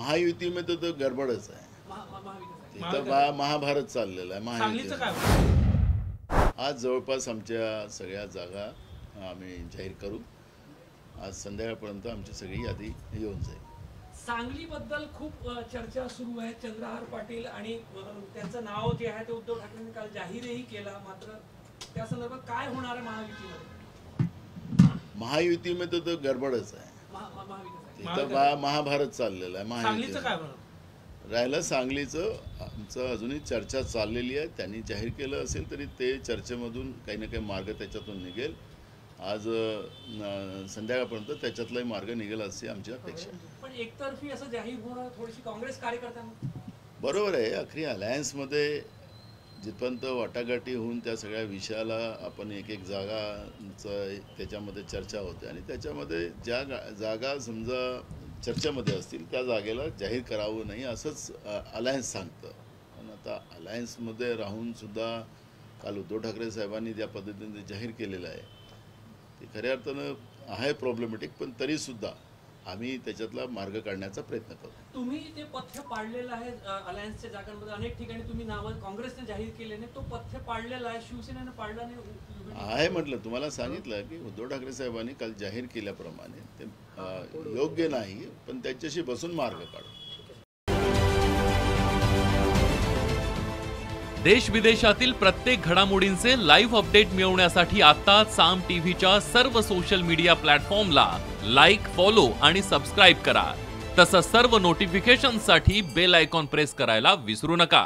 महायुतीमध्ये तो गडबडच आहे. तिथं महाभारत चाललेला आहे. सांगलीचं काय आज जवळपास आमच्या सगळ्या जागा आम्ही जाहीर करू. आज संध्याकाळपर्यंत आमची सगळी यादी येऊन जाईल. सांगलीबद्दल खूप चर्चा सुरू आहे. चंद्रहार पाटील आणि त्यांचं नाव जे आहे ते उद्धव ठाकरेंनी काल जाहीरही केला. मात्र त्या संदर्भात काय होणार आहे महायुतीमध्ये? महायुतीमध्ये तो गडबडच आहे. तिथं महाभारत चाललेलं आहे. सांगलीचं काय राहिलं सांगलीचं आमचं अजूनही चर्चा चाललेली आहे. त्यांनी जाहीर केलं असेल तरी ते चर्चेमधून काही ना काही मार्ग त्याच्यातून निघेल. आज संध्याकाळपर्यंत त्याच्यातलाही मार्ग निघेल अशी आमची अपेक्षा. पण एकतर्फी असं जाहीर होणं थोडीशी काँग्रेस कार्यकर्त्यांना बरोबर आहे. अखेरी अलायन्समध्ये जिथपर्यंत वाटाघाटी होऊन त्या सगळ्या विषयाला आपण एक एक जागांचं त्याच्यामध्ये चर्चा होते आणि त्याच्यामध्ये ज्या जागा समजा चर्चेमध्ये असतील त्या जागेला जाहीर करावं नाही असंच अलायन्स सांगतं. पण आता अलायन्समध्ये राहूनसुद्धा काल उद्धव ठाकरे साहेबांनी ज्या पद्धतीने जाहीर केलेलं आहे ते खऱ्या अर्थानं आहे प्रॉब्लेमॅटिक. पण तरीसुद्धा आम्ही त्याच्यातला मार्ग काढण्याचा प्रयत्न करू. तुम्ही ते पथ्य पाडलेलं आहे. अलायन्सच्या जागांमध्ये अनेक ठिकाणी तुम्ही नावं काँग्रेसने जाहीर केले नाही. तो पथ्य पाडलेला आहे. शिवसेनेनं पाडला नाही आहे म्हटलं. तुम्हाला सांगितलं की उद्धव ठाकरे साहेबांनी काल जाहीर केल्याप्रमाणे ते योग्य नाही. पण त्याच्याशी बसून मार्ग काढू. देश विदेशातील प्रत्येक घडामोडींचे लाईव्ह अपडेट मिळवण्यासाठी आता साम टीव्हीच्या सर्व सोशल मीडिया प्लॅटफॉर्मला लाईक, फॉलो आणि सबस्क्राईब करा. तसंच सर्व नोटिफिकेशनसाठी बेल आयकॉन प्रेस करायला विसरू नका.